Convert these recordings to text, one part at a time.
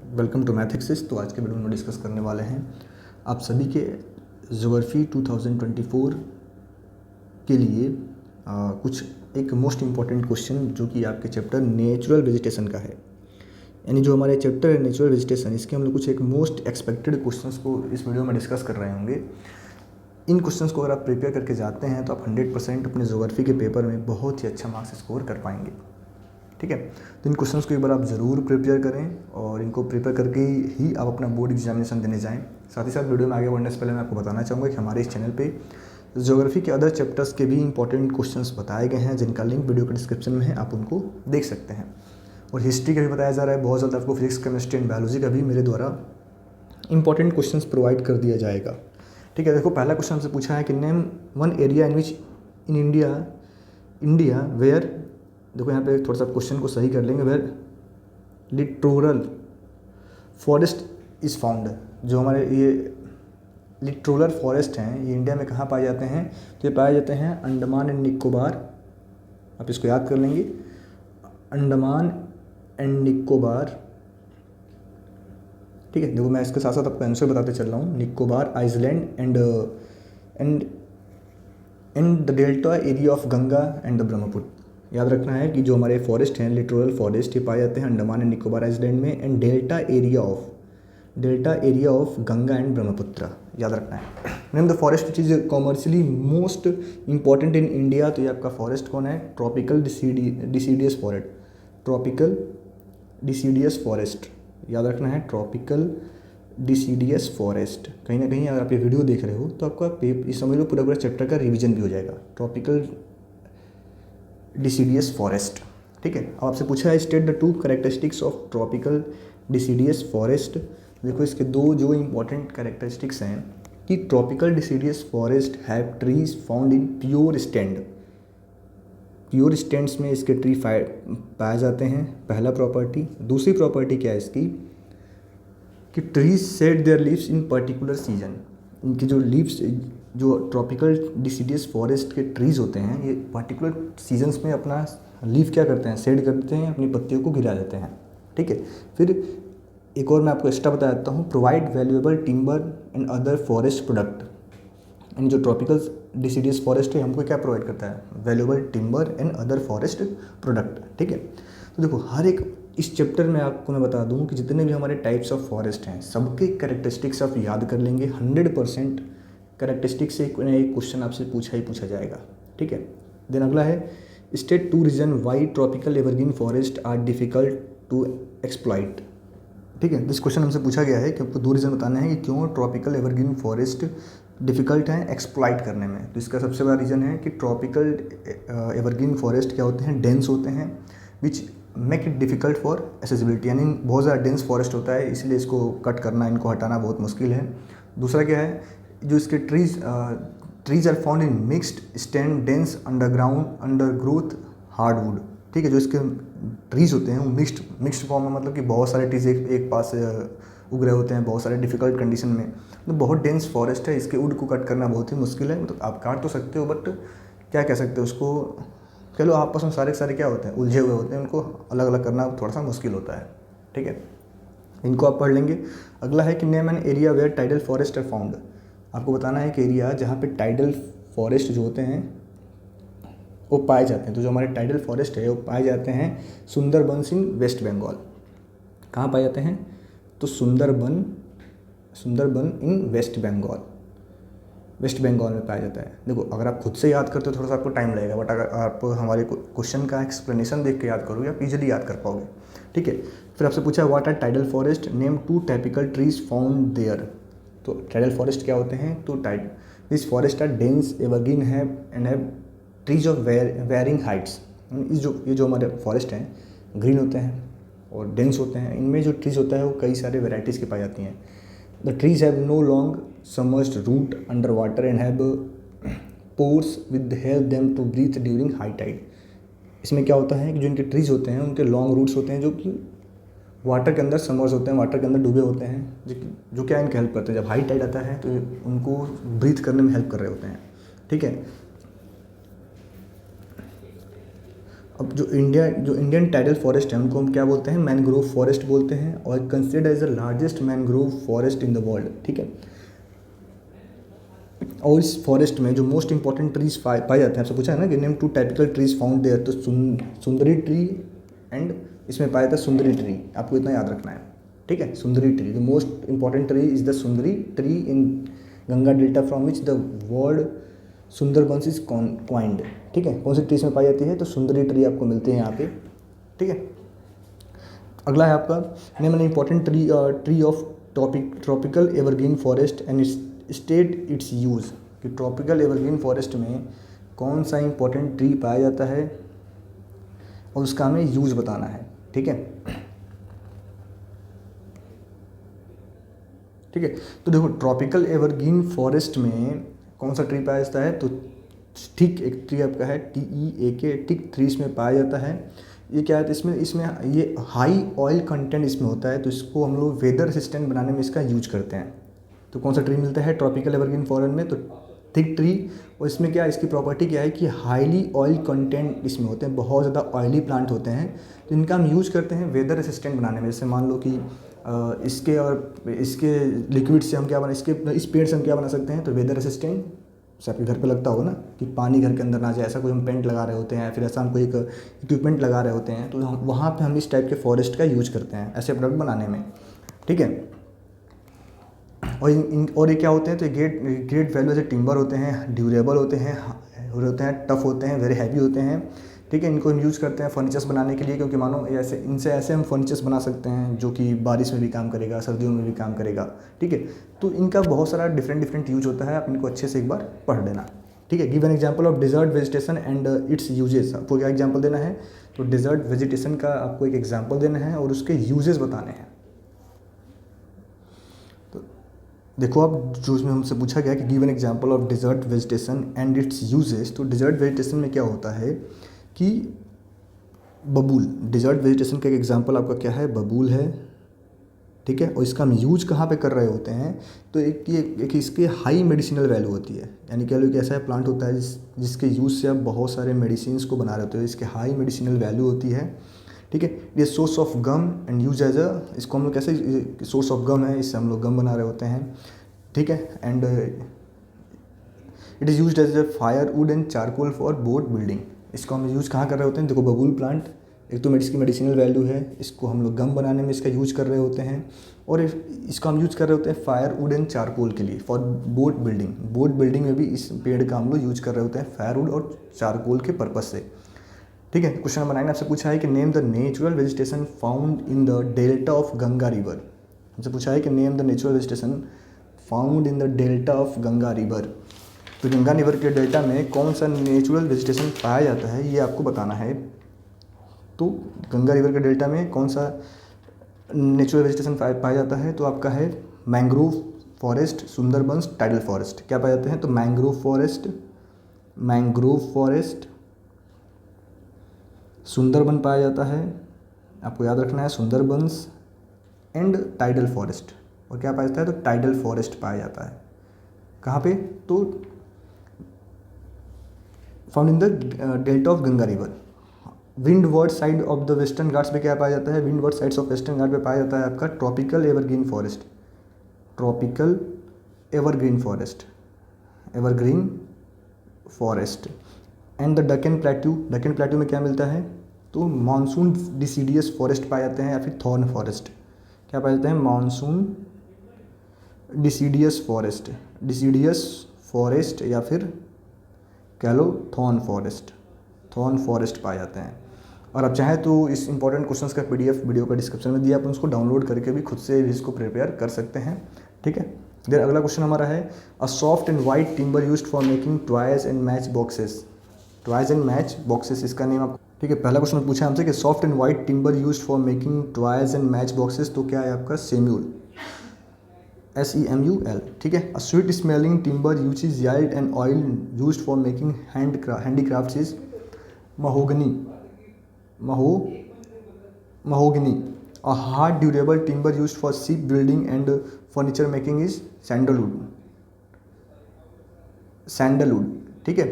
Welcome to math axis. तो आज के वीडियो में डिस्कस करने वाले हैं आप सभी के ज्योग्राफी 2024 के लिए कुछ एक मोस्ट इम्पॉर्टेंट क्वेश्चन जो कि आपके चैप्टर नेचुरल वेजिटेशन का है। यानी जो हमारे चैप्टर है नेचुरल वेजिटेशन, इसके हम लोग कुछ एक मोस्ट एक्सपेक्टेड क्वेश्चंस को इस वीडियो में डिस्कस कर रहे होंगे। इन क्वेश्चंस को अगर आप प्रिपेयर करके जाते हैं तो आप 100% अपने ज्योग्राफी के पेपर में बहुत ही अच्छा मार्क्स स्कोर कर पाएंगे। ठीक है, तो इन क्वेश्चंस को एक बार आप ज़रूर प्रिपेयर करें और इनको प्रिपेयर करके ही आप अपना बोर्ड एग्जामिनेशन देने जाएं। साथ ही साथ वीडियो में आगे बढ़ने से पहले मैं आपको बताना चाहूँगा कि हमारे इस चैनल पे ज्योग्राफी के अदर चैप्टर्स के भी इंपॉर्टेंट क्वेश्चंस बताए गए हैं, जिनका लिंक वीडियो के डिस्क्रिप्शन में है, आप उनको देख सकते हैं। और हिस्ट्री का भी बताया जा रहा है, बहुत ज़्यादा आपको फिजिक्स, केमिस्ट्री एंड बायोलॉजी का भी मेरे द्वारा इंपॉर्टेंट क्वेश्चंस प्रोवाइड कर दिया जाएगा। ठीक है, देखो पहला क्वेश्चन हमसे पूछा है कि name one area in which in India where, देखो यहाँ पे थोड़ा सा क्वेश्चन को सही कर लेंगे, where littoral forest is found. जो हमारे ये लिटोरल फॉरेस्ट हैं ये इंडिया में कहाँ पाए जाते हैं? तो ये पाए जाते हैं अंडमान एंड निकोबार। आप इसको याद कर लेंगे, अंडमान एंड निकोबार। ठीक है, देखो मैं इसके साथ साथ आपको आंसर बताते चल रहा हूँ। Nicobar island and the delta area of Ganga and the Brahmaputra. याद रखना है कि जो हमारे फॉरेस्ट हैं लिटोरल फॉरेस्ट, ये पाए जाते हैं अंडमान एंड निकोबार आइसलैंड में, and delta area of Ganga and Brahmaputra. याद रखना है। Name the forest which is commercially most important in India. तो ये आपका फॉरेस्ट कौन है? Tropical deciduous forest. Tropical deciduous forest, याद रखना है, ट्रॉपिकल डिसीडियस फॉरेस्ट। कहीं ना कहीं अगर आप ये वीडियो देख रहे हो तो आपका ये समझ लो पूरा पूरा चैप्टर का रिवीजन भी हो जाएगा। Tropical deciduous forest. ठीक है, अब आपसे पूछा है state the two characteristics of tropical deciduous forest. देखो इसके दो जो इंपॉर्टेंट कैरेक्टरिस्टिक्स हैं कि tropical deciduous forest have trees found in pure stand. Pure stands में इसके ट्री पाए जाते हैं, पहला प्रॉपर्टी। दूसरी प्रॉपर्टी क्या है इसकी कि trees shade there leaves in particular season. इनके जो लीव्स, जो ट्रॉपिकल डिसीडियस फॉरेस्ट के ट्रीज़ होते हैं ये पर्टिकुलर सीजन्स में अपना लीफ क्या करते हैं? शेड करते हैं, अपनी पत्तियों को गिरा देते हैं। ठीक है, फिर एक और मैं आपको एक्स्ट्रा बता देता हूँ, provide valuable timber and other forest product. And जो ट्रॉपिकल डिसीडियस फॉरेस्ट है हमको क्या प्रोवाइड करता है? Valuable timber and other forest product. ठीक है, तो देखो हर एक इस चैप्टर में आपको मैं बता दूं कि जितने भी हमारे टाइप्स ऑफ फॉरेस्ट हैं सबके कैरेक्टरिस्टिक्स आप याद कर लेंगे। 100% कैरेक्टरिस्टिक्स से एक क्वेश्चन आपसे पूछा ही पूछा जाएगा। ठीक है, देन अगला है state two reason why tropical evergreen forest are difficult to exploit. ठीक है, दिस क्वेश्चन हमसे पूछा गया है कि आपको दो रीज़न बताने हैं कि क्यों ट्रॉपिकल एवरग्रीन फॉरेस्ट डिफ़िकल्ट हैं एक्सप्लॉइट करने में। तो इसका सबसे बड़ा रीज़न है कि ट्रॉपिकल एवरग्रीन फॉरेस्ट क्या होते हैं? डेंस होते हैं, which make it difficult for accessibility. यानी बहुत ज़्यादा डेंस फॉरेस्ट होता है, इसलिए इसको कट करना, इनको हटाना बहुत मुश्किल है। दूसरा क्या है, जो इसके trees are found in mixed stand dense underground undergrowth hardwood. ठीक है, जो इसके ट्रीज होते हैं वो मिक्स्ड फॉर्म में, मतलब कि बहुत सारे ट्रीज एक पास उग रहे होते हैं, बहुत सारे डिफ़िकल्ट कंडीशन में। तो बहुत डेंस फॉरेस्ट है, इसके वुड को कट करना बहुत ही मुश्किल है। मतलब आप काट तो सकते हो बट क्या कह सकते हो उसको, चलो आपस में सारे क्या होते हैं? उलझे हुए होते हैं, उनको अलग अलग करना थोड़ा सा मुश्किल होता है। ठीक है, इनको आप पढ़ लेंगे। अगला है कि name an area where tidal forest are found. आपको बताना है कि एरिया जहाँ पे टाइडल फॉरेस्ट जो होते हैं वो पाए जाते हैं। तो जो हमारे टाइडल फॉरेस्ट है वो पाए जाते हैं सुंदरबंस इन वेस्ट बंगाल। कहाँ पाए जाते हैं? तो सुंदरबन इन वेस्ट बंगाल में पाया जाता है। देखो अगर आप खुद से याद करते हो थोड़ा सा आपको टाइम लगेगा, बट अगर आप हमारे क्वेश्चन का एक्सप्लेनेशन देख के याद करोगे आप इजीली याद कर पाओगे। ठीक है, फिर आपसे पूछा what are tidal forest, name two typical trees found there. तो टाइडल फॉरेस्ट क्या होते हैं? तो this forest are dense evergreen have trees of varying heights. ये जो हमारे फॉरेस्ट हैं ग्रीन होते हैं और डेंस होते हैं। इनमें जो ट्रीज होता है वो कई सारे वेराइटीज़ की पाई जाती हैं। The trees have no long submerged root underwater and have pores which help them to breathe during high tide. इसमें क्या होता है कि जो इनके ट्रीज होते हैं उनके लॉन्ग रूट्स होते हैं जो कि वाटर के अंदर समर्ज होते हैं, वाटर के अंदर डूबे होते हैं, जो क्या इनकी हेल्प करते हैं। जब हाई टाइड आता है तो उनको ब्रीथ करने में हेल्प कर रहे होते हैं। ठीक है, अब जो इंडियन टाइडल फॉरेस्ट है उनको हम क्या बोलते हैं, मैनग्रोव फॉरेस्ट बोलते हैं, और considered as the largest mangrove forest in the world, ठीक है। और इस फॉरेस्ट में जो मोस्ट इंपॉर्टेंट ट्रीज पाए जाते हैं, आपसे पूछा है ना कि name 2 typical trees found there, तो सुंदरी ट्री एंड इसमें पाया जाता है सुंदरी ट्री, आपको इतना याद रखना है, ठीक है। Sundari tree, the most important tree is the sundari tree in Ganga delta from which the word Sundarbans is coined, ठीक है। कौन सी ट्री इसमें पाई जाती है, तो सुंदरी ट्री आपको मिलती है यहाँ पे, ठीक है। अगला है आपका name an important tree of tropical evergreen forest and state it's use, कि ट्रॉपिकल एवरग्रीन फॉरेस्ट में कौन सा इंपॉर्टेंट ट्री पाया जाता है और उसका हमें यूज़ बताना है, ठीक है। ठीक है, तो देखो ट्रॉपिकल एवरग्रीन फॉरेस्ट में कौन सा ट्री पाया जाता है, तो ठीक एक ट्री आपका है TEAK, ठीक 3 इसमें पाया जाता है। ये क्या है, इसमें ये हाई ऑयल कंटेंट इसमें होता है, तो इसको हम लोग वेदर रेसिस्टेंट बनाने में इसका यूज करते हैं। तो कौन सा ट्री मिलता है ट्रॉपिकल एवरग्रीन फॉरेस्ट में, तो थिक ट्री। और इसमें क्या, इसकी प्रॉपर्टी क्या है कि हाईली ऑयल कंटेंट इसमें होते हैं, बहुत ज़्यादा ऑयली प्लांट होते हैं, तो इनका हम यूज़ करते हैं वेदर रेसिस्टेंट बनाने में। जैसे मान लो कि इसके लिक्विड से हम क्या बना, इस पेड़ से हम क्या बना सकते हैं, तो वेदर रेसिस्टेंट। जैसे आपके घर पे लगता होगा ना कि पानी घर के अंदर ना जाए, ऐसा कोई हम पेंट लगा रहे होते हैं, फिर ऐसा हम कोई एक इक्विपमेंट लगा रहे होते हैं, तो वहाँ पे हम इस टाइप के फॉरेस्ट का यूज करते हैं ऐसे प्रोडक्ट बनाने में, ठीक है। और ये क्या होते हैं, तो ग्रेट वैल्यू ऐसे टिम्बर होते हैं, ड्यूरेबल होते हैं, टफ होते हैं, वेरी हैवी होते हैं, ठीक है। इनको हम यूज़ करते हैं फर्नीचर्स बनाने के लिए, क्योंकि मानो ऐसे हम फर्नीचर्स बना सकते हैं जो कि बारिश में भी काम करेगा, सर्दियों में भी काम करेगा, ठीक है। तो इनका बहुत सारा डिफरेंट यूज होता है, आप इनको अच्छे से एक बार पढ़ लेना, ठीक है। Give an example of dessert vegetation and it's uses, आपको क्या एग्जांपल देना है, तो डिजर्ट वेजिटेशन का आपको एक एग्जांपल देना है और उसके यूजेस बताने हैं। तो देखो आप, जो इसमें हमसे पूछा गया कि give an example of dessert vegetation and it's uses, तो डिजर्ट वेजिटेशन में क्या होता है कि बबूल, डिजर्ट वेजिटेशन का एक एग्जांपल आपका क्या है, बबूल है, ठीक है। और इसका हम यूज कहाँ पे कर रहे होते हैं, तो एक इसके हाई मेडिसिनल वैल्यू होती है, यानी कह लो कि ऐसा प्लांट होता है जिसके यूज़ से आप बहुत सारे मेडिसिन को बना रहे होते हो, इसके हाई मेडिसिनल वैल्यू होती है, ठीक है। ये source of gum and use as इसको हम लोग कैसे, सोर्स ऑफ गम है, इससे हम लोग गम बना रहे होते हैं, ठीक है। And it is use as a firewood and charcoal for boat building, इसको हम यूज़ कहाँ कर रहे होते हैं, देखो बबूल प्लांट एक तो इसकी मेडिसिनल वैल्यू है, इसको हम लोग गम बनाने में इसका यूज कर रहे होते हैं, और इसको हम यूज कर रहे होते हैं फायर वुड एंड चारकोल के लिए फॉर बोट बिल्डिंग में भी इस पेड़ का हम लोग यूज कर रहे होते हैं फायर वुड और चारकोल के पर्पज से, ठीक है। क्वेश्चन नंबर 9 आपसे पूछा है कि name the natural vegetation found in the delta of Ganga river, हमसे पूछा है कि name the natural vegetation found in the delta of Ganga river, तो गंगा रिवर के डेल्टा में कौन सा नेचुरल वेजिटेशन पाया जाता है ये आपको बताना है। तो गंगा रिवर के डेल्टा में कौन सा नेचुरल वेजिटेशन पाया जाता है, तो आपका है mangrove forest, Sundarbans, tidal forest, क्या पाए जाते हैं, तो मैंग्रोव फॉरेस्ट, सुंदरबन पाया जाता है, आपको याद रखना है सुंदरबंस एंड टाइडल फॉरेस्ट, और क्या पाया जाता है, तो टाइडल फॉरेस्ट पाया जाता है कहाँ पे, तो found in the delta of Ganga river. Windward side of the western Ghats पे क्या पाया जाता है, windward sides of western Ghat पे पाया जाता है आपका tropical evergreen forest and the Deccan plateau में क्या मिलता है, तो मानसून डिसीडियस फॉरेस्ट पाए जाते हैं या फिर थॉर्न फॉरेस्ट, क्या पाया जाता है, मानसून डिसीडियस फॉरेस्ट या फिर कह लो थॉर्न फॉरेस्ट पाए जाते हैं। और आप चाहें तो इस इंपॉर्टेंट क्वेश्चंस का PDF वीडियो का डिस्क्रिप्शन में दिया, आप उसको डाउनलोड करके भी खुद से इसको प्रिपेयर कर सकते हैं, ठीक है। देन अगला क्वेश्चन हमारा है a soft and white timber used for making toys and match boxes, इसका नेम आप, ठीक है। पहला क्वेश्चन पूछा हमसे कि soft and white timber used for making toys and match boxes, तो क्या है आपका सेम्यूल, SEMUL, ठीक है। A sweet smelling timber use is yield and oil used for making handicrafts is mahogany. A hard durable timber used for ship building and furniture making is sandalwood, ठीक है।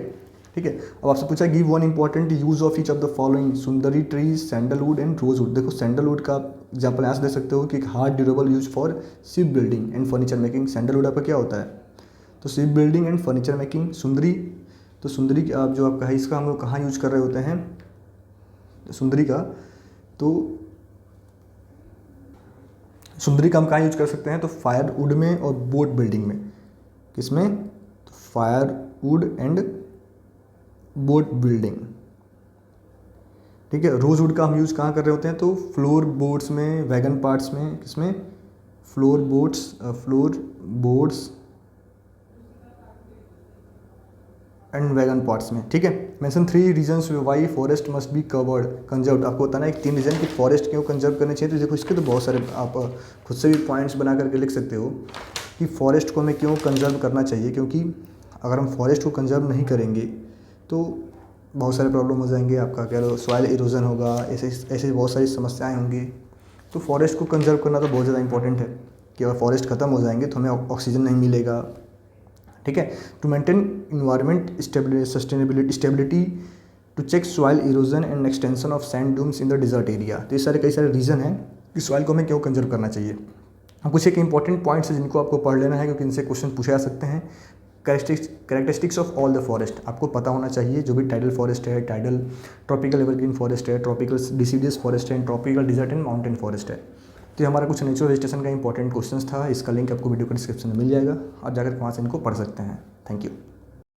ठीक है। अब आपसे पूछा give one important use of each of the following Sundari trees, sandalwood and rosewood. देखो sandalwood का आप एग्जाम्पल ऐसे दे सकते हो कि hard durable use for ship building and furniture making. Sandalwood आपका क्या होता है, तो ship building and furniture making. सुंदरी, तो सुंदरी आप जो आपका है इसका हम लोग कहाँ यूज कर रहे होते हैं, सुंदरी का, तो सुंदरी का हम कहाँ यूज कर सकते हैं, तो फायरवुड में और बोट बिल्डिंग में। किसमें, तो फायरवुड एंड बोट बिल्डिंग, ठीक है। रोजवुड का हम यूज़ कहाँ कर रहे होते हैं, तो फ्लोर बोट्स में, वैगन पार्ट्स में। किसमें, floor boats and wagon parts में, ठीक है। Mention 3 reasons Y forest must be covered conserved. आपको बताना है 3 रीजन कि फॉरेस्ट क्यों कंजर्व करने चाहिए। तो देखो इसके तो बहुत सारे आप खुद से भी पॉइंट्स बना करके लिख सकते हो कि फॉरेस्ट को हमें क्यों कंजर्व करना चाहिए, क्योंकि अगर हम फॉरेस्ट को कंजर्व नहीं करेंगे तो बहुत सारे प्रॉब्लम हो जाएंगे। आपका कह लो सॉइल इरोजन होगा, ऐसे बहुत सारी समस्याएं होंगी। तो फॉरेस्ट को कंजर्व करना तो बहुत ज़्यादा इंपॉर्टेंट है कि अगर फॉरेस्ट ख़त्म हो जाएंगे तो हमें ऑक्सीजन नहीं मिलेगा, ठीक है। To maintain environment stability to check soil erosion and extension of sand dunes in the desert area. तो ये सारे कई सारे रीज़न हैं कि सॉइल को हमें क्यों कंजर्व करना चाहिए। हम कुछ एक इंपॉर्टेंट पॉइंट्स हैं जिनको आपको पढ़ लेना है, क्योंकि इनसे क्वेश्चन पूछे जा सकते हैं। Characteristics of all the forest आपको पता होना चाहिए, जो भी टाइडल फॉरेस्ट है, टाइडल ट्रॉपिकल एवरग्रीन फॉरेस्ट है, ट्रॉपिकल डिसीडियस फॉरेस्ट है, tropical desert and mountain forest है। तो ये हमारा कुछ नेचुरल वेजिटेशन का इंपॉर्टेंट क्वेश्चंस था। इसका लिंक आपको वीडियो के डिस्क्रिप्शन में मिल जाएगा, आप जाकर वहाँ से इनको पढ़ सकते हैं। Thank you.